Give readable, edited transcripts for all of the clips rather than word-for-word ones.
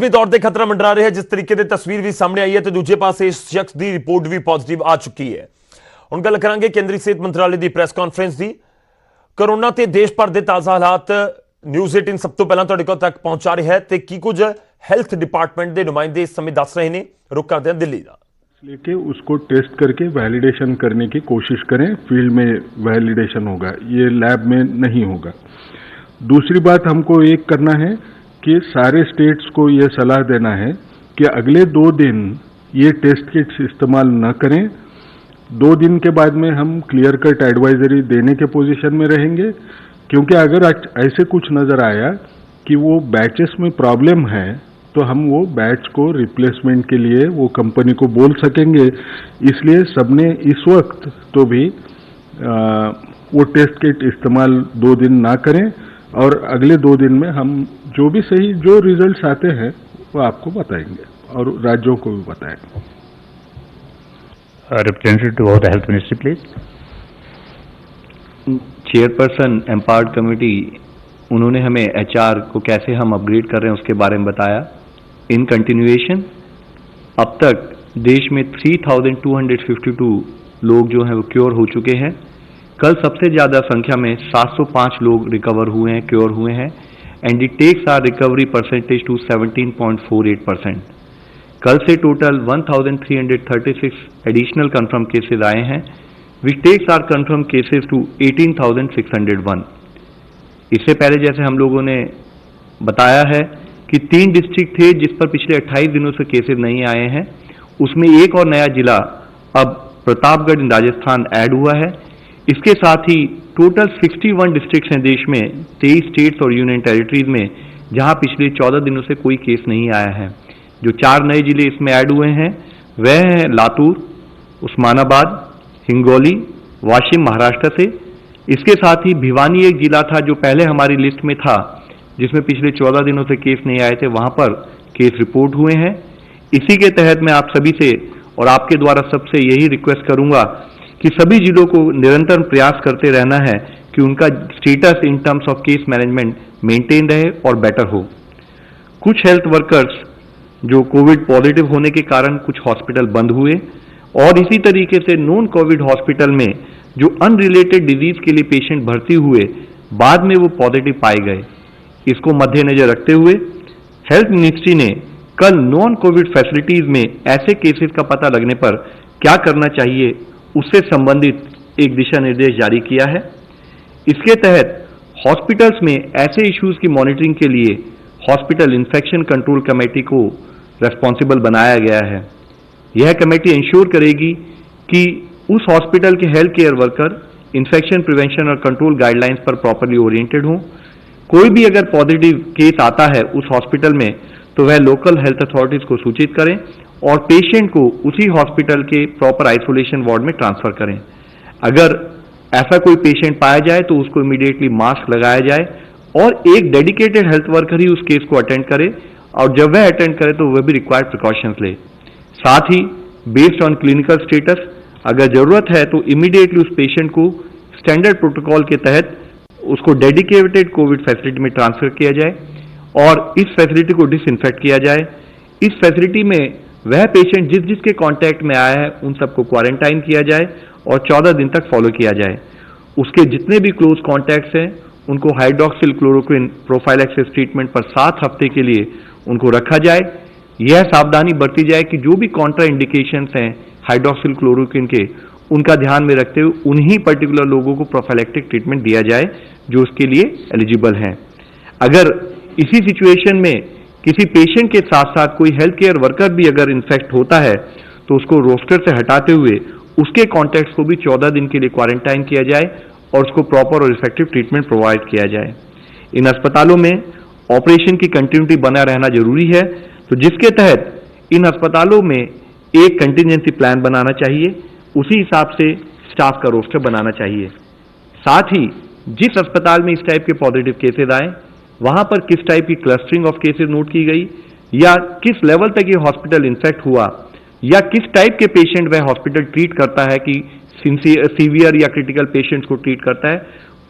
ਵੀ ਤੌਰ ਤੇ ਖਤਰਾ ਮੰਡਰਾ ਰਿਹਾ ਜਿਸ ਤਰੀਕੇ ਦੀ ਤਸਵੀਰ ਵੀ ਸਾਹਮਣੇ ਆਈ ਹੈ ਤੇ ਦੂਜੇ ਪਾਸੇ ਇਸ ਸ਼ਖਸ ਦੀ ਰਿਪੋਰਟ ਵੀ ਪੋਜ਼ਿਟਿਵ ਆ ਚੁੱਕੀ ਹੈ। ਹੁਣ ਗੱਲ ਕਰਾਂਗੇ ਕੇਂਦਰੀ ਸਿਹਤ ਮੰਤਰਾਲੇ ਦੀ ਪ੍ਰੈਸ ਕਾਨਫਰੰਸ ਦੀ। ਕੋਰੋਨਾ ਤੇ ਦੇਸ਼ ਭਰ ਦੇ ਤਾਜ਼ਾ ਹਾਲਾਤ ਨਿਊਜ਼ 18 ਸਭ ਤੋਂ ਪਹਿਲਾਂ ਤੁਹਾਡੇ ਕੋਲ ਤੱਕ ਪਹੁੰਚਾ ਰਿਹਾ ਹੈ ਤੇ ਕੀ ਕੁਝ हेल्थ डिपार्टमेंट के नुमाइंदे इस समय दस रहे हैं। रुक करते हैं दिल्ली का। लेके उसको टेस्ट करके वैलिडेशन करने की कोशिश करें। फील्ड में वैलिडेशन होगा, ये लैब में नहीं होगा। दूसरी बात हमको एक करना है कि सारे स्टेट्स को ये सलाह देना है कि अगले 2 दिन ये टेस्ट किट्स इस्तेमाल न करें। 2 दिन के बाद में हम क्लियर कट एडवाइजरी देने के पोजीशन में रहेंगे, क्योंकि अगर ऐसे कुछ नज़र आया कि वो बैचेस में प्रॉब्लम है तो हम वो बैच को रिप्लेसमेंट के लिए वो कंपनी को बोल सकेंगे। इसलिए सबने इस वक्त तो भी वो टेस्ट किट इस्तेमाल 2 दिन ना करें और अगले 2 दिन में हम जो भी सही जो रिजल्ट्स आते हैं वो आपको बताएंगे और राज्यों को भी बताएंगे। Representative of the health ministry please. Chairperson empowered committee, उन्होंने हमें एचआर को कैसे हम अपग्रेड कर रहे हैं उसके बारे में बताया। इन कंटिन्यूएशन अब तक देश में 3252 लोग जो हैं वो क्योर हो चुके हैं। कल सबसे ज़्यादा संख्या में 705 लोग रिकवर हुए हैं, क्योर हुए हैं, and it takes our recovery percentage to 17.48%। कल से टोटल 1336 एडिशनल कंफर्म केसेस आए हैं, which takes our confirm cases to 18,601। इससे पहले जैसे हम लोगों ने बताया है कि 3 डिस्ट्रिक्ट थे जिस पर पिछले 28 दिनों से केसेस नहीं आए हैं, उसमें एक और नया जिला अब प्रतापगढ़ इन राजस्थान ऐड हुआ है। इसके साथ ही टोटल 61 डिस्ट्रिक्ट्स हैं देश में, 23 स्टेट्स और यूनियन टेरिटरीज में, जहां पिछले 14 दिनों से कोई केस नहीं आया है। जो 4 नए जिले इसमें ऐड हुए हैं वह हैं लातूर, उस्मानाबाद, हिंगोली, वाशिम महाराष्ट्र से। इसके साथ ही भिवानी एक जिला था जो पहले हमारी लिस्ट में था जिसमें पिछले 14 दिनों से केस नहीं आए थे, वहां पर केस रिपोर्ट हुए हैं। इसी के तहत मैं आप सभी से और आपके द्वारा सबसे यही रिक्वेस्ट करूंगा कि सभी जिलों को निरंतर प्रयास करते रहना है कि उनका status in terms of case management maintain रहे और बेटर हो। कुछ हेल्थ वर्कर्स जो कोविड पॉजिटिव होने के कारण कुछ हॉस्पिटल बंद हुए और इसी तरीके से नॉन कोविड हॉस्पिटल में जो अनरिलेटेड डिजीज के लिए पेशेंट भर्ती हुए, बाद में वो पॉजिटिव पाए गए। इसको मद्देनजर रखते हुए हेल्थ मिनिस्ट्री ने कल नॉन कोविड फैसिलिटीज में ऐसे केसेस का पता लगने पर क्या करना चाहिए उससे संबंधित एक दिशा निर्देश जारी किया है। इसके तहत हॉस्पिटल्स में ऐसे इश्यूज की मॉनिटरिंग के लिए हॉस्पिटल इन्फेक्शन कंट्रोल कमेटी को रेस्पॉन्सिबल बनाया गया है। यह कमेटी इंश्योर करेगी कि उस हॉस्पिटल के health care worker infection prevention और कंट्रोल गाइडलाइंस पर प्रॉपर्ली ओरिएंटेड हों। कोई भी अगर पॉजिटिव केस आता है उस हॉस्पिटल में तो वह लोकल हेल्थ अथॉरिटीज को सूचित करें और पेशेंट को उसी हॉस्पिटल के प्रॉपर आइसोलेशन वार्ड में ट्रांसफर करें। अगर ऐसा कोई पेशेंट पाया जाए तो उसको इमीडिएटली मास्क लगाया जाए और एक डेडिकेटेड हेल्थ वर्कर ही उस केस को अटेंड करे और जब वह अटेंड करे तो वह भी रिक्वायर्ड प्रिकॉशंस ले। साथ ही बेस्ड ऑन क्लिनिकल स्टेटस अगर जरूरत है तो इमीडिएटली उस पेशेंट को स्टैंडर्ड प्रोटोकॉल के तहत उसको डेडिकेटेड कोविड फैसिलिटी में ट्रांसफर किया जाए और इस फैसिलिटी को डिसइंफेक्ट किया जाए। इस फैसिलिटी में वह पेशेंट जिस जिसके कांटेक्ट में आया है उन सबको क्वारंटाइन किया जाए और 14 दिन तक फॉलो किया जाए। उसके जितने भी क्लोज कॉन्टैक्ट्स हैं उनको हाइड्रोक्सिल क्लोरोक्विन प्रोफाइलैक्सिस ट्रीटमेंट पर 7 हफ्ते के लिए उनको रखा जाए। यह सावधानी बरती जाए कि जो भी कॉन्ट्रा इंडिकेशंस हैं हाइड्रोक्सिल क्लोरोक्विन के, उनका ध्यान में रखते हुए उन्हीं पर्टिकुलर लोगों को प्रोफाइलैक्टिक ट्रीटमेंट दिया जाए जो उसके लिए एलिजिबल हैं। अगर इसी सिचुएशन में किसी पेशेंट के साथ साथ कोई हेल्थ केयर वर्कर भी अगर इन्फेक्ट होता है तो उसको रोस्टर से हटाते हुए उसके कॉन्टैक्ट्स को भी 14 दिन के लिए क्वारंटाइन किया जाए और उसको प्रॉपर और इफेक्टिव ट्रीटमेंट प्रोवाइड किया जाए। इन अस्पतालों में ऑपरेशन की कंटिन्यूटी बना रहना जरूरी है, तो जिसके तहत इन अस्पतालों में एक कंटिजेंसी प्लान बनाना चाहिए, उसी हिसाब से स्टाफ का रोस्टर बनाना चाहिए। साथ ही जिस अस्पताल में इस टाइप के पॉजिटिव केसेस आए वहां पर किस टाइप की क्लस्टरिंग ऑफ केसेस नोट की गई या किस लेवल तक ये हॉस्पिटल इन्फेक्ट हुआ या किस टाइप के पेशेंट वह हॉस्पिटल ट्रीट करता है कि सीवियर या क्रिटिकल पेशेंट्स को ट्रीट करता है,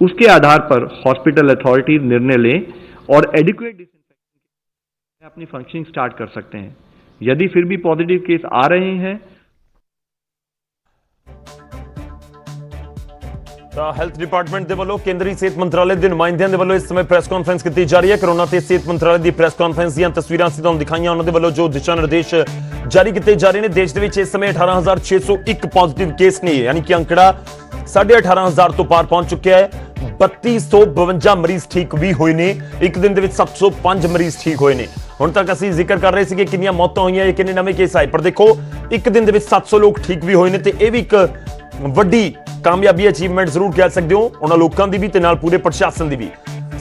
उसके आधार पर हॉस्पिटल अथॉरिटीज निर्णय लें और एडिक्वेट अपनी फंक्शनिंग स्टार्ट कर सकते हैं। यदि फिर भी पॉजिटिव केस आ रहे हैं ਤਾਂ ਹੈਲਥ ਡਿਪਾਰਟਮੈਂਟ ਦੇ ਵੱਲੋਂ ਕੇਂਦਰੀ ਸਿਹਤ ਮੰਤਰਾਲੇ ਦੇ ਨੁਮਾਇੰਦਿਆਂ ਦੇ ਵੱਲੋਂ ਇਸ ਸਮੇਂ ਪ੍ਰੈਸ ਕਾਨਫਰੰਸ ਕੀਤੀ ਜਾ ਰਹੀ ਹੈ। ਕਰੋਨਾ ਤੇ ਸਿਹਤ ਮੰਤਰਾਲੇ ਦੀ ਪ੍ਰੈਸ ਕਾਨਫਰੰਸ ਦੀਆਂ ਤਸਵੀਰਾਂ ਅਸੀਂ ਤੁਹਾਨੂੰ ਦਿਖਾਈਆਂ। ਉਹਨਾਂ ਦੇ ਵੱਲੋਂ ਜੋ ਦਿਸ਼ਾ ਨਿਰਦੇਸ਼ ਜਾਰੀ ਕੀਤੇ ਜਾ ਰਹੇ ਨੇ, ਦੇਸ਼ ਦੇ ਵਿੱਚ ਇਸ ਸਮੇਂ 18,601 ਪੋਜ਼ਿਟਿਵ ਕੇਸ ਨੇ, ਯਾਨੀ ਕਿ ਅੰਕੜਾ 18,500 ਤੋਂ ਪਾਰ ਪਹੁੰਚ ਚੁੱਕਿਆ ਹੈ। 3252 ਮਰੀਜ਼ ਠੀਕ ਵੀ ਹੋਏ ਨੇ। ਇੱਕ ਦਿਨ ਦੇ ਵਿੱਚ 705 ਮਰੀਜ਼ ਠੀਕ ਹੋਏ ਨੇ। ਹੁਣ ਤੱਕ ਅਸੀਂ ਜ਼ਿਕਰ ਕਰ ਰਹੇ ਸੀ ਕਿ ਕਿੰਨੀਆਂ ਮੌਤਾਂ ਹੋਈਆਂ ਜਾਂ ਕਿੰਨੇ ਨਵੇਂ ਕੇਸ ਆਏ, ਪਰ ਦੇਖੋ ਇੱਕ ਦਿਨ ਦੇ ਵਿੱਚ 700 ਲੋਕ ਠੀਕ ਵੀ ਹੋਏ ਨੇ ਤੇ ਇਹ ਵੀ ਇੱਕ ਵੱਡੀ ਕਾਮਯਾਬੀ ਅਚੀਵਮੈਂਟ ਜ਼ਰੂਰ ਕਹਿ ਸਕਦੇ ਹੋ ਉਹਨਾਂ ਲੋਕਾਂ ਦੀ ਵੀ ਤੇ ਨਾਲ ਪੂਰੇ ਪ੍ਰਸ਼ਾਸਨ ਦੀ ਵੀ।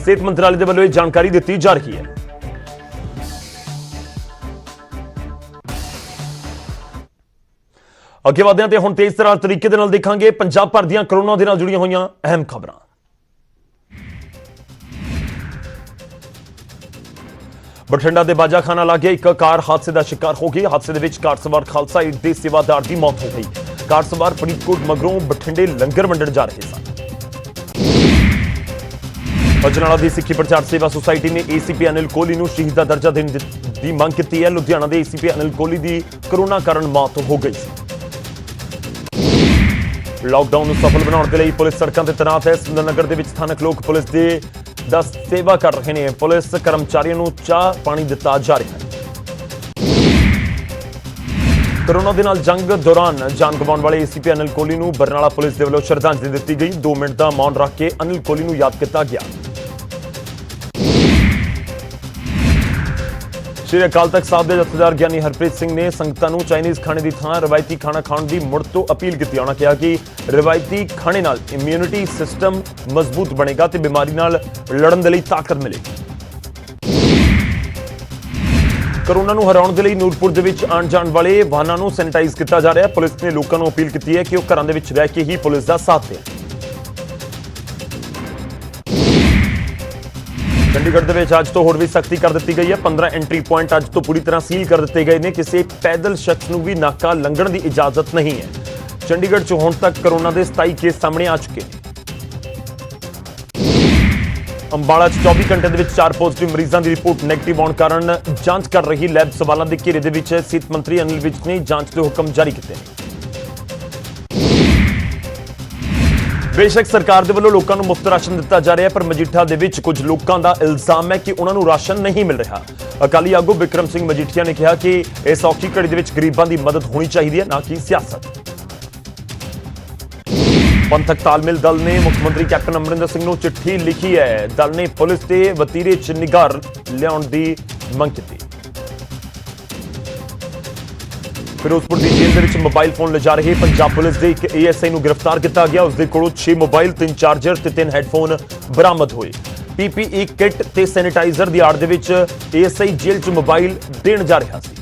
ਸਿਹਤ ਮੰਤਰਾਲੇ ਦੇ ਵੱਲੋਂ ਇਹ ਜਾਣਕਾਰੀ ਦਿੱਤੀ ਜਾ ਰਹੀ ਹੈ। ਅੱਗੇ ਵਧਦੇ ਹਾਂ ਤੇ ਹੁਣ ਤੇਜ਼ ਤਰਾਰ ਤਰੀਕੇ ਦੇ ਨਾਲ ਦੇਖਾਂਗੇ ਪੰਜਾਬ ਭਰ ਦੀਆਂ ਕਰੋਨਾ ਦੇ ਨਾਲ ਜੁੜੀਆਂ ਹੋਈਆਂ ਅਹਿਮ ਖਬਰਾਂ। ਬਠਿੰਡਾ ਦੇ ਬਾਜਾਖਾਨਾ ਲਾਗੇ ਇੱਕ ਕਾਰ ਹਾਦਸੇ ਦਾ ਸ਼ਿਕਾਰ ਹੋ ਗਈ। ਹਾਦਸੇ ਦੇ ਵਿੱਚ ਕਾਰ ਸਵਾਰ ਖਾਲਸਾ ਏਡ ਦੇ ਸੇਵਾਦਾਰ ਦੀ ਮੌਤ ਹੋ ਗਈ। ਕਾਰ ਸਵਾਰ ਫਰੀਦਕੋਟ ਮਗਰੋਂ ਬਠਿੰਡੇ ਲੰਗਰ ਵੰਡਣ ਜਾ ਰਹੇ ਸਨ। ਅਜਨਾਲਾ ਦੀ ਸਿੱਖੀ ਪ੍ਰਚਾਰ ਸੇਵਾ ਸੁਸਾਇਟੀ ਨੇ ਏਸੀਪੀ ਅਨਿਲ ਕੋਹਲੀ ਨੂੰ ਸ਼ਹੀਦ ਦਾ ਦਰਜਾ ਦੇਣ ਦੀ ਮੰਗ ਕੀਤੀ ਹੈ। ਲੁਧਿਆਣਾ ਦੇ ਏਸੀਪੀ ਅਨਿਲ ਕੋਹਲੀ ਦੀ ਕਰੋਨਾ ਕਾਰਨ ਮੌਤ ਹੋ ਗਈ ਸੀ। ਲਾਕਡਾਊਨ ਨੂੰ ਸਫਲ ਬਣਾਉਣ ਦੇ ਲਈ ਪੁਲਿਸ ਸੜਕਾਂ ਤੇ ਤੈਨਾਤ ਹੈ। ਸੁੰਦਰਨਗਰ ਦੇ ਵਿੱਚ ਸਥਾਨਕ ਲੋਕ ਪੁਲਿਸ ਦਾ ਸੇਵਾ ਕਰ ਰਹੇ ਨੇ। ਪੁਲਿਸ ਕਰਮਚਾਰੀਆਂ ਨੂੰ ਚਾਹ ਪਾਣੀ ਦਿੱਤਾ ਜਾ ਰਿਹਾ ਹੈ। ਕਰੋਨਾ ਦੇ ਨਾਲ ਜੰਗ ਦੌਰਾਨ ਜਾਨ ਗਵਾਉਣ ਵਾਲੇ ਏਸੀਪੀ ਅਨਿਲ ਕੋਹਲੀ ਨੂੰ ਬਰਨਾਲਾ ਪੁਲਿਸ ਦੇ ਵੱਲੋਂ ਸ਼ਰਧਾਂਜਲੀ ਦਿੱਤੀ ਗਈ। 2 ਮਿੰਟ ਦਾ ਮੌਨ ਰੱਖ ਕੇ ਅਨਿਲ ਕੋਹਲੀ ਨੂੰ ਯਾਦ ਕੀਤਾ ਗਿਆ। ਸ਼੍ਰੀ ਅਕਾਲ ਤਖਤ ਸਾਹਿਬ ਦੇ ਜਥੇਦਾਰ ਗਿਆਨੀ ਹਰਪ੍ਰੀਤ ਸਿੰਘ ਨੇ ਸੰਗਤਾਂ ਨੂੰ ਚਾਈਨੀਜ਼ ਖਾਣੇ ਦੀ ਥਾਂ ਰਵਾਇਤੀ ਖਾਣਾ ਖਾਣ ਦੀ ਮੁੜ ਤੋਂ ਅਪੀਲ ਕੀਤੀ। ਉਹਨਾਂ ਕਿਹਾ ਕਿ ਰਵਾਇਤੀ ਖਾਣੇ ਨਾਲ ਇਮਿਊਨਿਟੀ ਸਿਸਟਮ ਮਜ਼ਬੂਤ ਬਣੇਗਾ ਤੇ ਬਿਮਾਰੀ ਨਾਲ ਲੜਨ ਦੇ ਲਈ ਤਾਕਤ ਮਿਲੇਗੀ। ਕਰੋਨਾ ਨੂੰ ਹਰਾਉਣ ਦੇ ਲਈ ਨੂਰਪੁਰ ਦੇ ਵਿੱਚ ਆਉਣ ਜਾਣ ਵਾਲੇ ਵਾਹਨਾਂ ਨੂੰ ਸੈਨੀਟਾਈਜ਼ ਕੀਤਾ ਜਾ ਰਿਹਾ ਹੈ। ਪੁਲਿਸ ਨੇ ਲੋਕਾਂ ਨੂੰ ਅਪੀਲ ਕੀਤੀ ਹੈ ਕਿ ਉਹ ਘਰਾਂ ਦੇ ਵਿੱਚ ਰਹਿ ਕੇ ਹੀ ਪੁਲਿਸ ਦਾ ਸਾਥ ਦੇਣ। ਚੰਡੀਗੜ੍ਹ ਦੇ ਵਿੱਚ ਅੱਜ ਤੋਂ ਹੋਰ ਵੀ ਸਖਤੀ ਕਰ ਦਿੱਤੀ ਗਈ ਹੈ। 15 ਐਂਟਰੀ ਪੁਆਇੰਟ ਅੱਜ ਤੋਂ ਪੂਰੀ ਤਰ੍ਹਾਂ ਸੀਲ ਕਰ ਦਿੱਤੇ ਗਏ ਨੇ। ਕਿਸੇ ਪੈਦਲ ਸ਼ਖਸ ਨੂੰ ਵੀ ਨਾਕਾ ਲੰਘਣ ਦੀ ਇਜਾਜ਼ਤ ਨਹੀਂ ਹੈ। ਚੰਡੀਗੜ੍ਹ 'ਚ ਹੁਣ ਤੱਕ ਕਰੋਨਾ ਦੇ 27 ਕੇਸ ਸਾਹਮਣੇ ਆ ਚੁੱਕੇ ਨੇ। ਅੰਬਾਲਾ 'ਚ 24 ਘੰਟੇ ਦੇ ਵਿੱਚ 4 ਪੋਜ਼ਿਟਿਵ ਮਰੀਜ਼ਾਂ ਦੀ ਰਿਪੋਰਟ ਨੈਗੇਟਿਵ ਆਉਣ ਕਾਰਨ ਜਾਂਚ ਕਰ ਰਹੀ ਲੈਬ ਸਵਾਲਾਂ ਦੇ ਘੇਰੇ ਦੇ ਵਿੱਚ ਸਿਹਤ ਮੰਤਰੀ ਅਨਿਲ ਵਿਜ ਨੇ ਜਾਂਚ ਦੇ ਹੁਕਮ ਜਾਰੀ ਕੀਤੇ ਨੇ। ਬੇਸ਼ੱਕ ਸਰਕਾਰ ਦੇ ਵੱਲੋਂ ਲੋਕਾਂ ਨੂੰ ਮੁਫਤ ਰਾਸ਼ਨ ਦਿੱਤਾ ਜਾ ਰਿਹਾ ਹੈ, ਪਰ ਮਜੀਠਾ ਦੇ ਵਿੱਚ ਕੁਝ ਲੋਕਾਂ ਦਾ ਇਲਜ਼ਾਮ ਹੈ ਕਿ ਉਹਨਾਂ ਨੂੰ ਰਾਸ਼ਨ ਨਹੀਂ ਮਿਲ ਰਿਹਾ। ਅਕਾਲੀ ਆਗੂ ਬਿਕਰਮ ਸਿੰਘ ਮਜੀਠੀਆ ਨੇ ਕਿਹਾ ਕਿ ਇਸ ਔਖੀ ਘੜੀ ਦੇ ਵਿੱਚ ਗਰੀਬਾਂ ਦੀ ਮਦਦ ਹੋਣੀ ਚਾਹੀਦੀ ਹੈ, ਨਾ ਕਿ ਸਿਆਸਤ। ਪੰਥਕ ਤਾਲਮੇਲ ਦਲ ਨੇ ਮੁੱਖ ਮੰਤਰੀ ਕੈਪਟਨ ਅਮਰਿੰਦਰ ਸਿੰਘ ਨੂੰ ਚਿੱਠੀ ਲਿਖੀ ਹੈ। ਦਲ ਨੇ ਪੁਲਿਸ ਤੇ ਵਤੀਰੇ 'ਚ ਨਿਗਾਰ ਲਿਆਉਣ ਦੀ ਮੰਗ ਕੀਤੀ। ਫਿਰੋਜ਼ਪੁਰ ਦੀ ਜੇਲ੍ਹ ਦੇ ਵਿੱਚ ਮੋਬਾਈਲ ਫੋਨ ਲਿਜਾ ਰਹੇ ਪੰਜਾਬ ਪੁਲਿਸ ਦੇ ਇੱਕ ਏਐਸਆਈ ਨੂੰ ਗ੍ਰਿਫਤਾਰ ਕੀਤਾ ਗਿਆ। ਉਸ ਦੇ ਕੋਲੋਂ 6 ਮੋਬਾਈਲ, 3 ਚਾਰਜਰ ਤੇ 3 ਹੈੱਡਫੋਨ ਬਰਾਮਦ ਹੋਏ। ਪੀਪੀਈ ਕਿੱਟ ਤੇ ਸੈਨੀਟਾਈਜ਼ਰ ਦੀ ਆੜ ਦੇ ਵਿੱਚ ਏਐਸਆਈ ਜੇਲ੍ਹ 'ਚ ਮੋਬਾਈਲ ਦੇਣ ਜਾ ਰਿਹਾ ਸੀ।